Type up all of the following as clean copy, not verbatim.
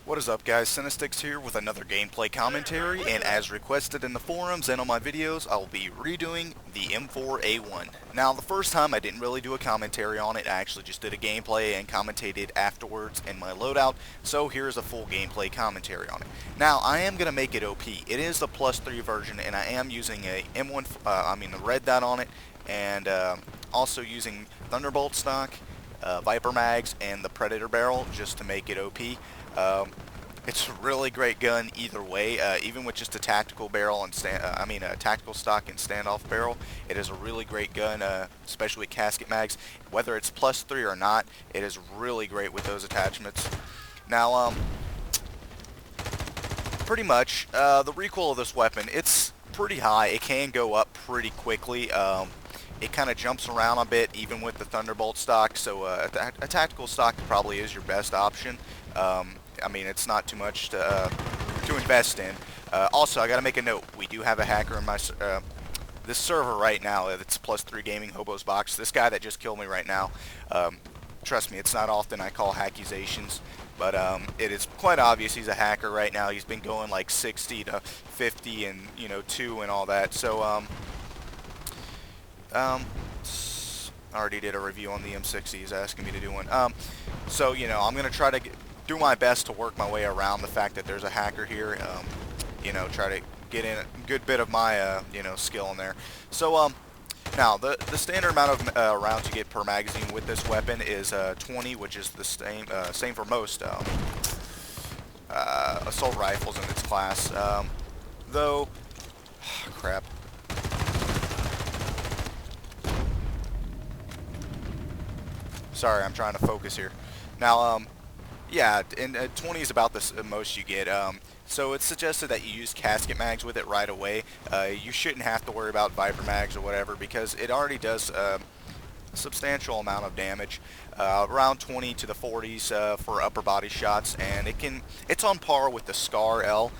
What is up, guys? CINNAStixx here with another gameplay commentary, and as requested in the forums and on my videos, I will be redoing the M4A1. Now, the first time I didn't really do a commentary on it. I actually just did a gameplay and commentated afterwards in my loadout, so here's a full gameplay commentary on it. Now, I am going to make it OP. It is the +3 version, and I am using a the red dot on it, and also using Thunderbolt stock, Viper mags, and the Predator barrel just to make it OP. It's a really great gun either way, even with just a tactical barrel and a tactical stock and standoff barrel. It is a really great gun, especially with casket mags. Whether it's +3 or not, it is really great with those attachments. Now, pretty much, the recoil of this weapon, it's pretty high. It can go up pretty quickly. It kind of jumps around a bit, even with the Thunderbolt stock, so a tactical stock probably is your best option. It's not too much to invest in. Also, I gotta make a note. We do have a hacker in my this server right now. It's +3 Gaming Hobos Box. This guy that just killed me right now. Trust me, it's not often I call accusations, but it is quite obvious he's a hacker right now. He's been going like 60 to 50 and 2 and all that. So I already did a review on the M6. He's asking me to do one. So I'm gonna try to do my best to work my way around the fact that there's a hacker here. Try to get in a good bit of my skill in there. So now the standard amount of rounds you get per magazine with this weapon is 20, which is the same for most assault rifles in its class. Though, crap. Sorry, I'm trying to focus here. Now, yeah, and 20 is about the most you get. So it's suggested that you use casket mags with it right away. You shouldn't have to worry about Viper mags or whatever because it already does a substantial amount of damage, around 20 to the 40s for upper body shots, and it's on par with the Scar L.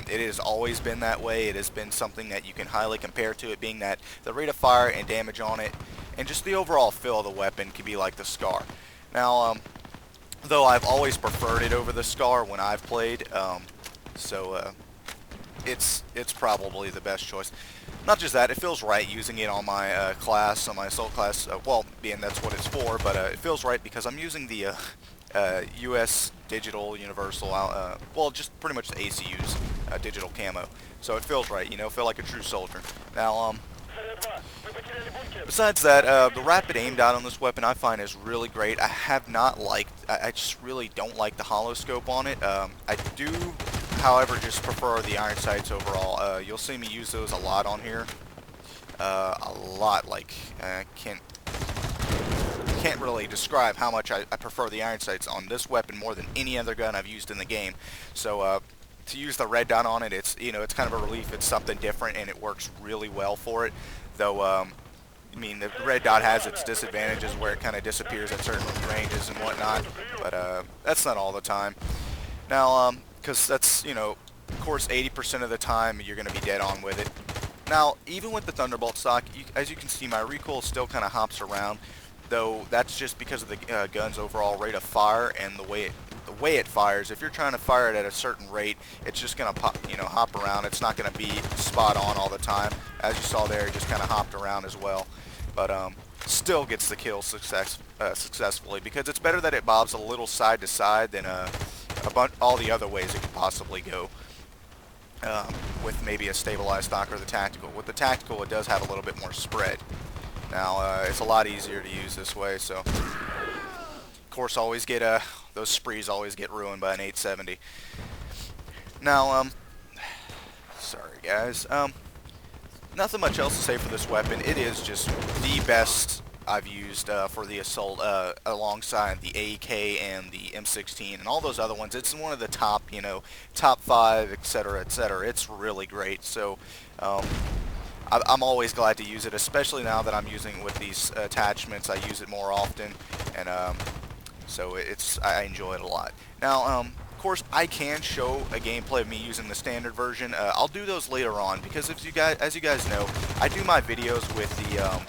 It has always been that way. It has been something that you can highly compare to it, being that the rate of fire and damage on it and just the overall feel of the weapon can be like the Scar. Now, though I've always preferred it over the Scar when I've played, it's probably the best choice. Not just that, it feels right using it on my class, on my assault class, well, being that's what it's for, but it feels right because I'm using the US Digital Universal, well, just pretty much the ACU's digital camo. So it feels right, feel like a true soldier. Now, besides that, the rapid aim dot on this weapon I find is really great. I just really don't like the hollow scope on it. I do, however, just prefer the iron sights overall. You'll see me use those a lot on here. A lot, like, I can't really describe how much I prefer the iron sights on this weapon more than any other gun I've used in the game. So, to use the red dot on it, it's kind of a relief. It's something different, and it works really well for it. Though, the red dot has its disadvantages where it kind of disappears at certain ranges and whatnot, but that's not all the time. Now, because that's, of course, 80% of the time you're going to be dead on with it. Now, even with the Thunderbolt stock, as you can see, my recoil still kind of hops around, though that's just because of the gun's overall rate of fire and the way it fires. If you're trying to fire it at a certain rate, it's just going to hop around. It's not going to be spot on all the time. As you saw there, it just kind of hopped around as well. But still gets the kill successfully because it's better that it bobs a little side to side than all the other ways it could possibly go with maybe a stabilized stock or the tactical. With the tactical, it does have a little bit more spread. Now, it's a lot easier to use this way, so of course always get those sprees always get ruined by an 870. Now, sorry guys, nothing much else to say for this weapon. It is just the best I've used for the assault, alongside the AK and the M16 and all those other ones. It's one of the top, top 5, etc., etc. It's really great. So, I'm always glad to use it, especially now that I'm using it with these attachments. I use it more often, and so I enjoy it a lot. Now, of course, I can show a gameplay of me using the standard version. I'll do those later on because as you guys know, I do my videos with the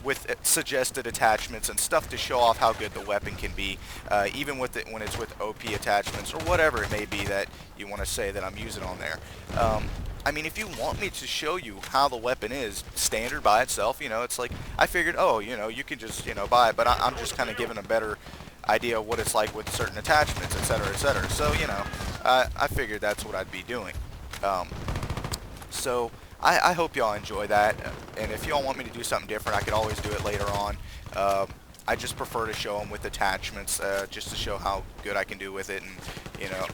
with suggested attachments and stuff to show off how good the weapon can be, even with it when it's with OP attachments or whatever it may be that you want to say that I'm using on there. I mean, if you want me to show you how the weapon is standard by itself, you know, it's like, I figured, oh, you know, you can just, you know, buy it, but I'm just kind of giving a better idea of what it's like with certain attachments, etc., etc. So, you know, I figured that's what I'd be doing. So, I hope y'all enjoy that, and if y'all want me to do something different, I could always do it later on. I just prefer to show them with attachments, just to show how good I can do with it, and, you know,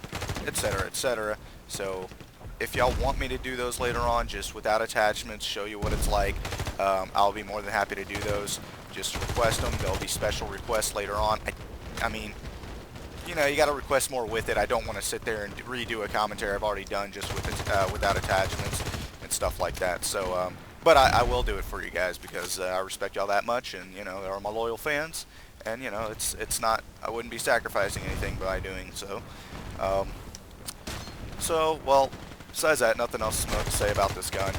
etc., etc. So, if y'all want me to do those later on, just without attachments, show you what it's like, I'll be more than happy to do those. Just request them. There'll be special requests later on. I mean, you know, you got to request more with it. I don't want to sit there and redo a commentary I've already done just with it, without attachments and stuff like that. So, but I will do it for you guys because I respect y'all that much, and you know, they're my loyal fans, and you know, it's not, I wouldn't be sacrificing anything by doing so. Well, besides that, nothing else to say about this gun.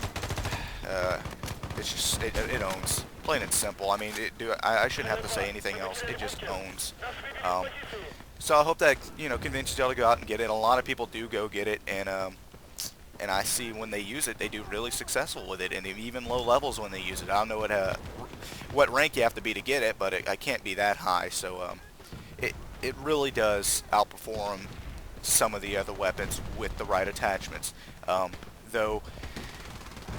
It's just, it owns. Plain and simple. I mean, I shouldn't have to say anything else. It just owns. So I hope that, you know, convinces y'all to go out and get it. A lot of people do go get it, and I see when they use it, they do really successful with it, and even low levels when they use it. I don't know what rank you have to be to get it, but I can't be that high. So it really does outperform some of the other weapons with the right attachments. Though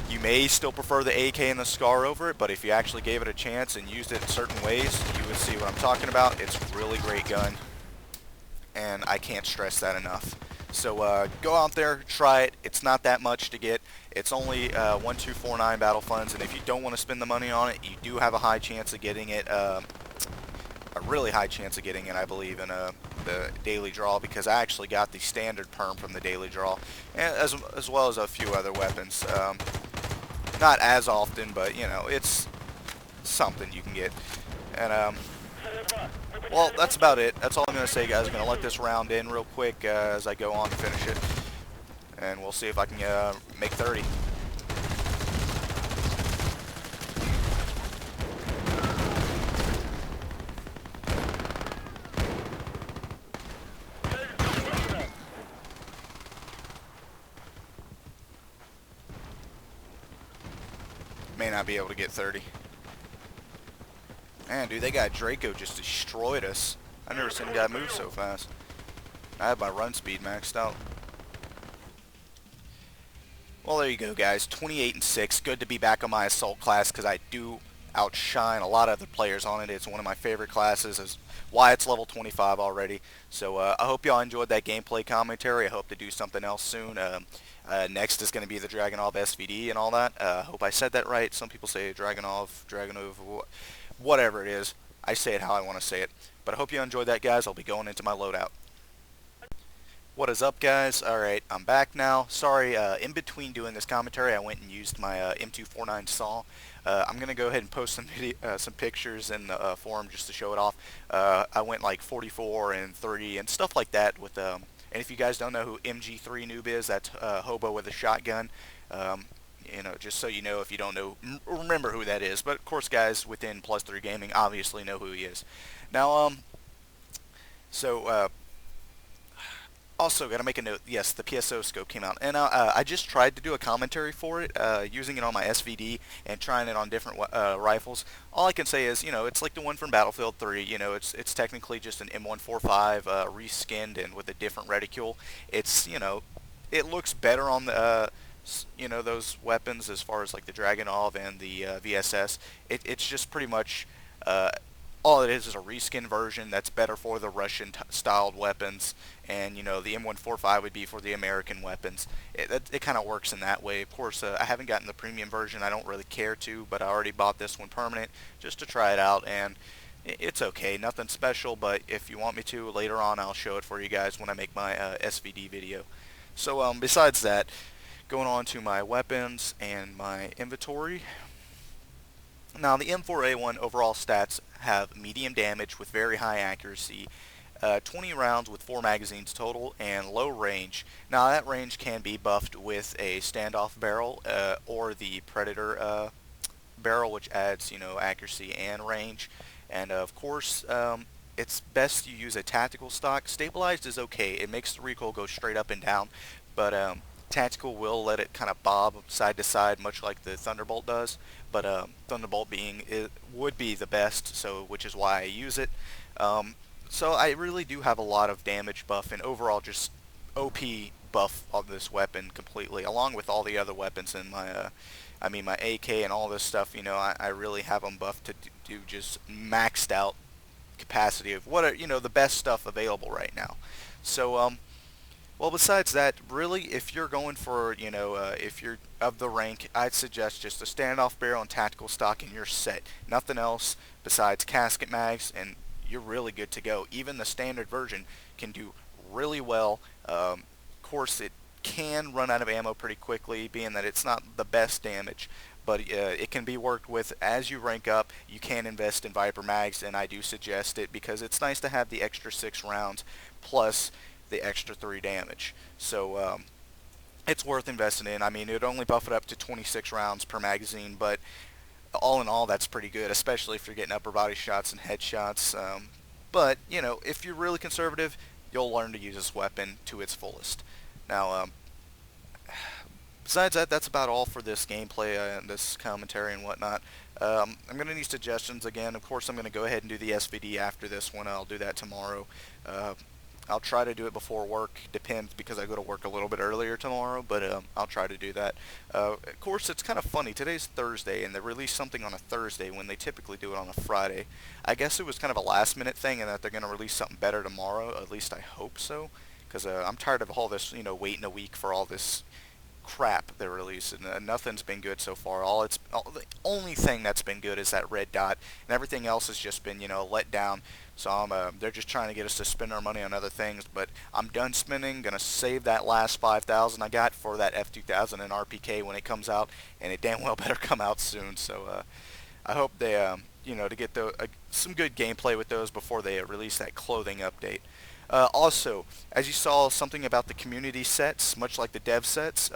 you may still prefer the AK and the SCAR over it, but if you actually gave it a chance and used it in certain ways, you would see what I'm talking about. It's a really great gun, and I can't stress that enough. So go out there, try it. It's not that much to get. It's only 1249 battle funds, and if you don't want to spend the money on it, you do have a high chance of getting it, a really high chance of getting it, I believe, in the daily draw, because I actually got the standard perm from the daily draw, and as well as a few other weapons. Not as often, but you know, it's something you can get. And well, that's about it. That's all I'm going to say, guys. I'm going to let this round in real quick as I go on to finish it, and we'll see if I can make 30. May not be able to get 30. Man, dude, they got Draco just destroyed us. I've never seen a guy move so fast. I have my run speed maxed out. Well, there you go, guys. 28-6. Good to be back on my assault class because I do outshine a lot of other players on it. It's one of my favorite classes. Is why it's level 25 already. So I hope y'all enjoyed that gameplay commentary. I hope to do something else soon. Next is going to be the Dragunov SVD and all that. Hope I said that right. Some people say Dragunov, whatever it is. I say it how I want to say it. But I hope you enjoyed that, guys. I'll be going into my loadout. What is up, guys? Alright, I'm back now. Sorry, in between doing this commentary, I went and used my M249 saw. I'm going to go ahead and post some pictures in the forum just to show it off. I went like 44 and 30 and stuff like that with and if you guys don't know who MG3 Noob is, that's Hobo with a shotgun. You know, just so you know, if you don't know, remember who that is. But of course, guys within +3 Gaming obviously know who he is. Now, also, gotta make a note, yes, the PSO scope came out, and I just tried to do a commentary for it, using it on my SVD, and trying it on different rifles. All I can say is, you know, it's like the one from Battlefield 3, you know, it's technically just an M145, reskinned and with a different reticule. It's, you know, it looks better on the, you know, those weapons as far as like the Dragunov and the VSS. It's just pretty much, all it is a reskin version that's better for the Russian-styled weapons, and you know the M145 would be for the American weapons. It kind of works in that way. Of course, I haven't gotten the premium version. I don't really care to, but I already bought this one permanent just to try it out, and it's okay. Nothing special, but if you want me to, later on I'll show it for you guys when I make my SVD video. So besides that, going on to my weapons and my inventory. Now, the M4A1 overall stats have medium damage with very high accuracy, 20 rounds with 4 magazines total, and low range. Now, that range can be buffed with a standoff barrel or the Predator barrel, which adds, you know, accuracy and range. And of course, it's best you use a tactical stock. Stabilized is okay. It makes the recoil go straight up and down, but tactical will let it kind of bob side to side, much like the Thunderbolt does. But Thunderbolt being it would be the best, so which is why I use it. Um, so I really do have a lot of damage buff and overall just OP buff of this weapon completely, along with all the other weapons in my, I mean my AK and all this stuff. You know, I really have them buffed to do just maxed out capacity of what are, you know, the best stuff available right now. So well, besides that, really, if you're going for, you know, if you're of the rank, I'd suggest just a standoff barrel and tactical stock and you're set. Nothing else besides casket mags, and you're really good to go. Even the standard version can do really well. Of course, it can run out of ammo pretty quickly, being that it's not the best damage, but it can be worked with as you rank up. You can invest in Viper mags, and I do suggest it because it's nice to have the extra 6 rounds plus the extra 3 damage. So it's worth investing in. I mean, it would only buff it up to 26 rounds per magazine, but all in all, that's pretty good, especially if you're getting upper body shots and headshots. But, you know, if you're really conservative, you'll learn to use this weapon to its fullest. Now, besides that, that's about all for this gameplay and this commentary and whatnot. I'm going to need suggestions again. Of course, I'm going to go ahead and do the SVD after this one. I'll do that tomorrow. I'll try to do it before work. Depends because I go to work a little bit earlier tomorrow, but I'll try to do that. Of course, it's kind of funny. Today's Thursday, and they release something on a Thursday when they typically do it on a Friday. I guess it was kind of a last-minute thing, and that they're going to release something better tomorrow. At least I hope so, because I'm tired of all this, you know, waiting a week for all this crap they're releasing. Nothing's been good so far. The only thing that's been good is that red dot, and everything else has just been, you know, let down. So they're just trying to get us to spend our money on other things. But I'm done spending. Gonna save that last 5,000 I got for that F2000 and RPK when it comes out, and it damn well better come out soon. So I hope they, you know, to get some good gameplay with those before they release that clothing update. Also, as you saw, something about the community sets, much like the dev sets.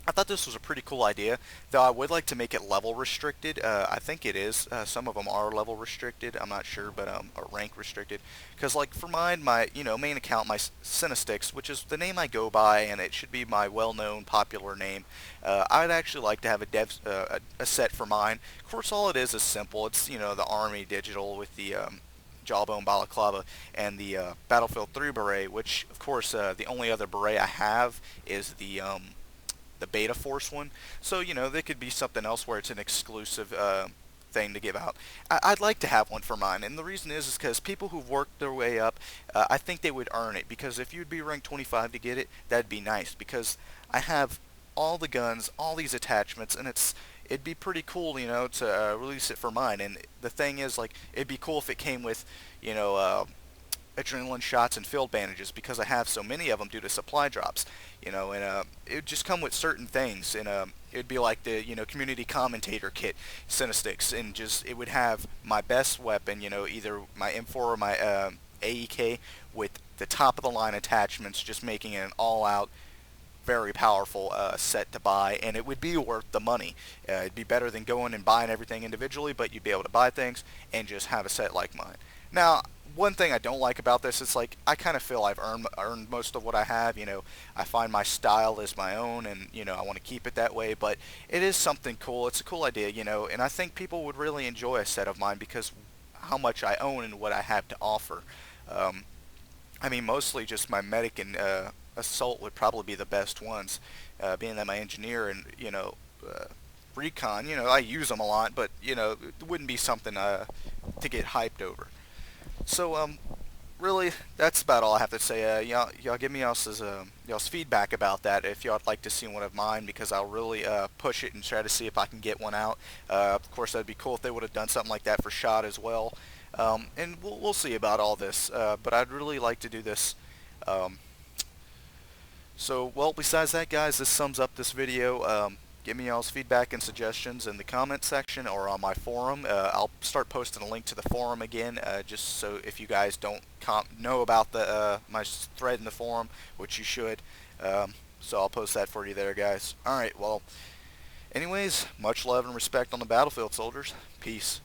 I thought this was a pretty cool idea, though I would like to make it level restricted. I think it is. Some of them are level restricted. I'm not sure, but or rank restricted. Because like for mine, my main account, my CINNAstixx, which is the name I go by, and it should be my well-known, popular name. I'd actually like to have a set for mine. Of course, all it is simple. It's the Army digital with the Jawbone Balaclava and the Battlefield 3 beret, which of course the only other beret I have is the Beta Force one. So there could be something else where it's an exclusive thing to give out. I'd like to have one for mine, and the reason is because people who've worked their way up, I think they would earn it, because if you'd be ranked 25 to get it, that'd be nice, because I have all the guns, all these attachments, and it'd be pretty cool, to release it for mine. And the thing is, like, it'd be cool if it came with, adrenaline shots and field bandages, because I have so many of them due to supply drops, and it would just come with certain things, and it'd be like the community commentator kit CINNAstixx, and just it would have my best weapon, either my M4 or my AEK with the top of the line attachments, just making it an all-out very powerful set to buy, and it would be worth the money. It'd be better than going and buying everything individually, but you'd be able to buy things and just have a set like mine. Now, one thing I don't like about this is, like, I kind of feel I've earned most of what I have. I find my style is my own, and I want to keep it that way. But it is something cool. It's a cool idea, and I think people would really enjoy a set of mine because how much I own and what I have to offer. I mean, mostly just my medic and assault would probably be the best ones, being that my engineer and recon, I use them a lot, but it wouldn't be something to get hyped over. So really, that's about all I have to say. Y'all give me y'all's feedback about that if y'all'd like to see one of mine, because I'll really push it and try to see if I can get one out. Of course, that'd be cool if they would have done something like that for SHOT as well. And we'll see about all this, but I'd really like to do this. So, well, besides that, guys, this sums up this video. Give me y'all's feedback and suggestions in the comment section or on my forum. I'll start posting a link to the forum again, just so if you guys don't know about my thread in the forum, which you should. So I'll post that for you there, guys. Alright, well, Anyways, much love and respect on the battlefield, soldiers. Peace.